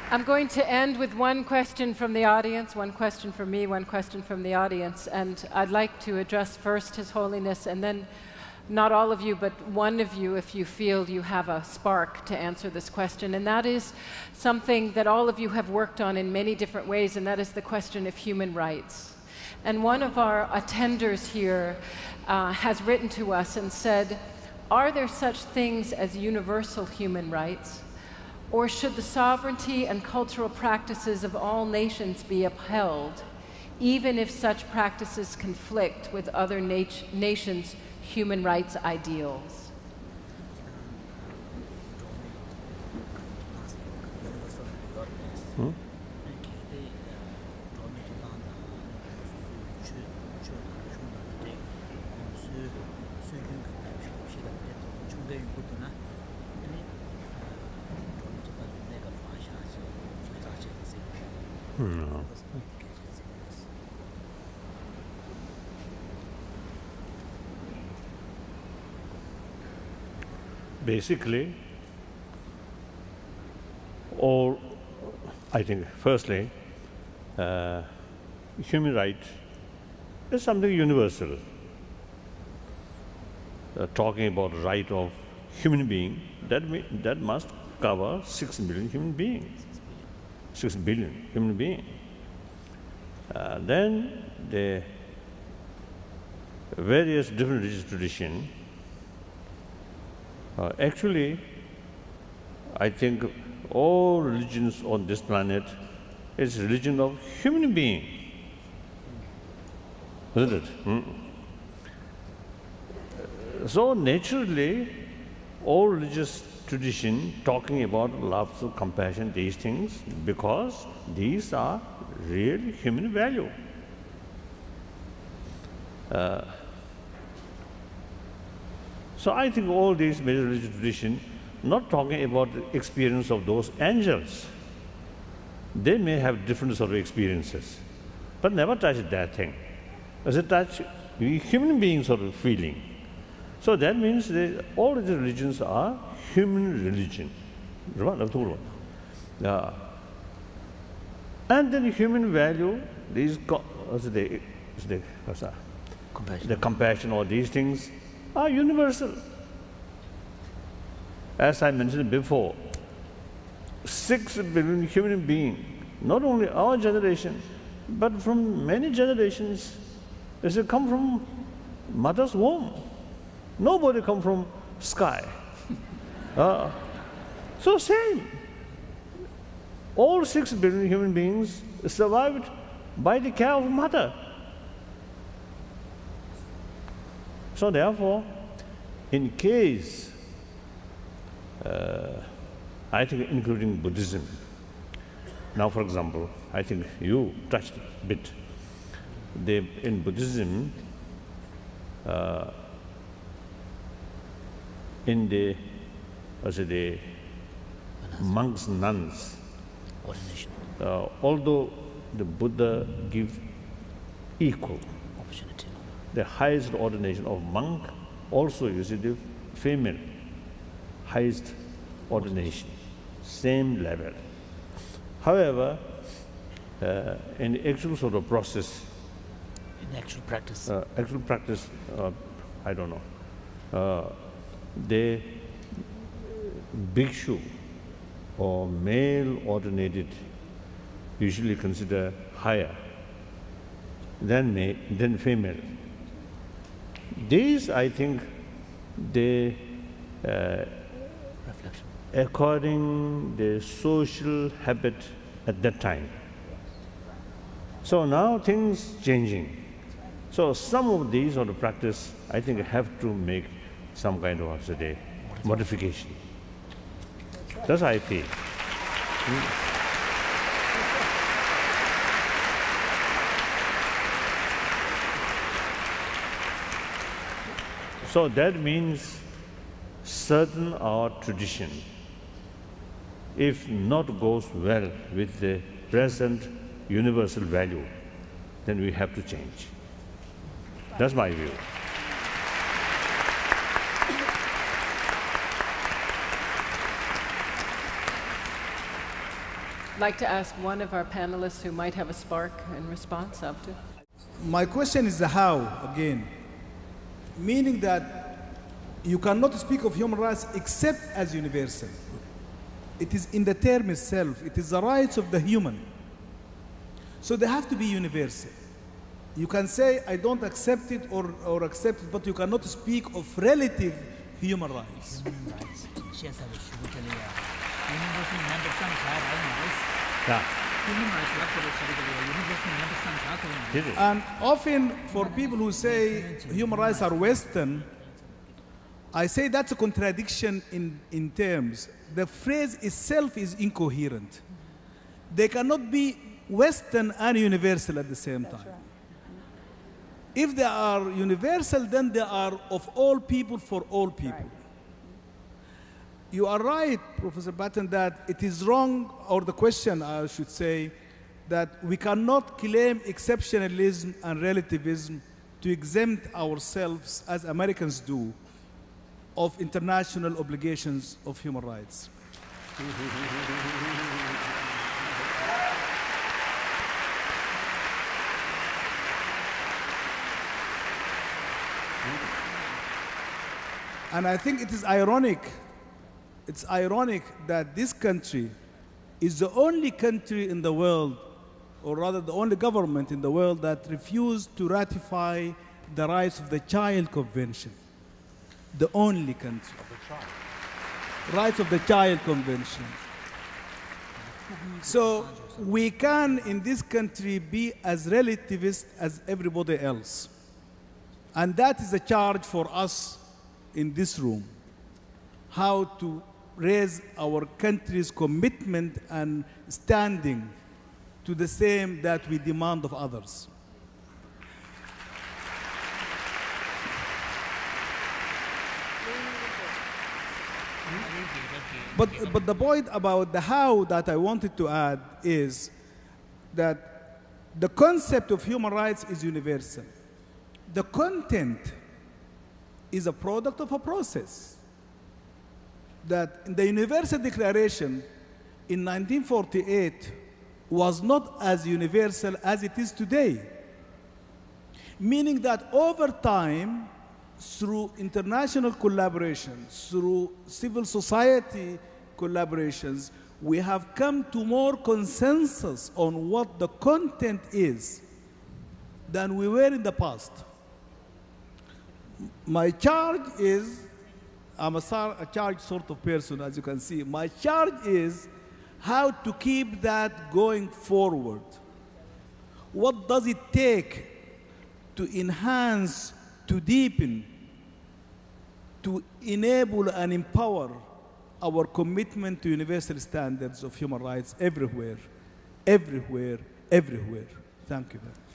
I'm going to end with one question from the audience, one question from me, one question from the audience, and I'd like to address first His Holiness, and then not all of you, but one of you, if you feel you have a spark to answer this question, and that is something that all of you have worked on in many different ways, and that is the question of human rights. And one of our attenders here has written to us and said, are there such things as universal human rights? Or should the sovereignty and cultural practices of all nations be upheld, even if such practices conflict with other nations' human rights ideals? No. Basically, or I think firstly, human right is something universal. Talking about right of human being, that must cover 6 billion human beings. 6 billion human beings. Then the various different religious traditions, actually, I think all religions on this planet is religion of human being, isn't it? So naturally, all religious tradition talking about love, compassion, these things, because these are real human value. So I think all these major religious traditions, not talking about the experience of those angels. They may have different sort of experiences, but never touch that thing. As it touch human being sort of feeling. So that means that all the religions are human religion. And then human value, these the compassion, or these things are universal. As I mentioned before, 6 billion human beings, not only our generation, but from many generations, they come from mother's womb. Nobody come from sky. So same. All 6 billion human beings survived by the care of mother. So therefore, in case, I think including Buddhism, now for example, I think you touched a bit. In Buddhism, in the monks, nuns, although the Buddha gives equal opportunity, the highest ordination of monk also you see the female highest ordination, same level. However, in the actual sort of process, in actual practice, I don't know. The bhikshu or male ordinated usually consider higher than female. These, I think, they according the social habit at that time. So now things changing. So some of these sort of practice, I think, have to make some kind of modification. That's how I feel. So that means certain our tradition, if not goes well with the present universal value, then we have to change. That's my view. like to ask one of our panelists who might have a spark in response. Abdu. My question is the how, again. Meaning that you cannot speak of human rights except as universal. It is in the term itself. It is the rights of the human. So they have to be universal. You can say, I don't accept it or accept it, but you cannot speak of relative human rights. And often for people who say human rights are Western, I say that's a contradiction in terms. The phrase itself is incoherent. They cannot be Western and universal at the same time. If they are universal, then they are of all people for all people. You are right, Professor Batten, that it is wrong, or the question, I should say, that we cannot claim exceptionalism and relativism to exempt ourselves, as Americans do, of international obligations of human rights. And I think it is ironic. It's ironic that this country is the only country in the world, or rather the only government in the world, that refused to ratify the Rights of the Child Convention. The only country. Rights of the Child Convention. So we can, in this country, be as relativist as everybody else. And that is a charge for us in this room. How to raise our country's commitment and standing to the same that we demand of others. But the point about the how that I wanted to add is that the concept of human rights is universal. The content is a product of a process. That in the Universal Declaration in 1948 was not as universal as it is today. Meaning that over time, through international collaborations, through civil society collaborations, we have come to more consensus on what the content is than we were in the past. My charge is, I'm a charged sort of person, as you can see. My charge is how to keep that going forward. What does it take to enhance, to deepen, to enable and empower our commitment to universal standards of human rights everywhere, everywhere, everywhere. Thank you very much.